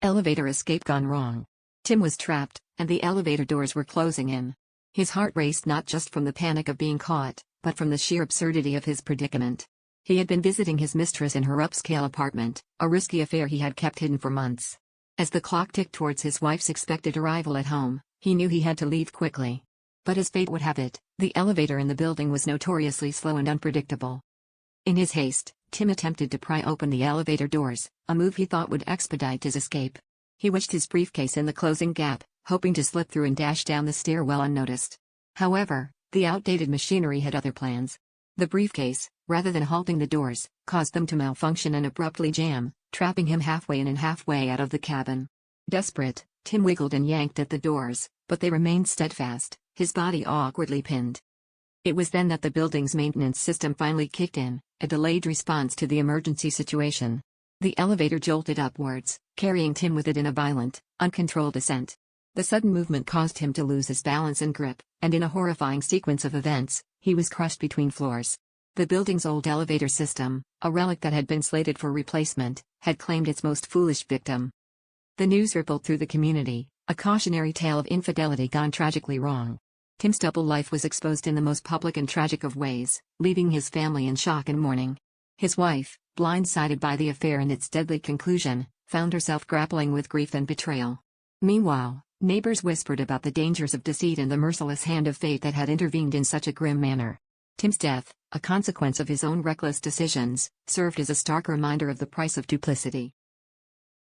Elevator escape gone wrong. Tim was trapped, and the elevator doors were closing in. His heart raced not just from the panic of being caught, but from the sheer absurdity of his predicament. He had been visiting his mistress in her upscale apartment, a risky affair he had kept hidden for months. As the clock ticked towards his wife's expected arrival at home, he knew he had to leave quickly. But as fate would have it, the elevator in the building was notoriously slow and unpredictable. In his haste, Tim attempted to pry open the elevator doors, a move he thought would expedite his escape. He wedged his briefcase in the closing gap, hoping to slip through and dash down the stairwell unnoticed. However, the outdated machinery had other plans. The briefcase, rather than halting the doors, caused them to malfunction and abruptly jam, trapping him halfway in and halfway out of the cabin. Desperate, Tim wiggled and yanked at the doors, but they remained steadfast, his body awkwardly pinned. It was then that the building's maintenance system finally kicked in, a delayed response to the emergency situation. The elevator jolted upwards, carrying Tim with it in a violent, uncontrolled ascent. The sudden movement caused him to lose his balance and grip, and in a horrifying sequence of events, he was crushed between floors. The building's old elevator system, a relic that had been slated for replacement, had claimed its most foolish victim. The news rippled through the community, a cautionary tale of infidelity gone tragically wrong. Tim's double life was exposed in the most public and tragic of ways, leaving his family in shock and mourning. His wife, blindsided by the affair and its deadly conclusion, found herself grappling with grief and betrayal. Meanwhile, neighbors whispered about the dangers of deceit and the merciless hand of fate that had intervened in such a grim manner. Tim's death, a consequence of his own reckless decisions, served as a stark reminder of the price of duplicity.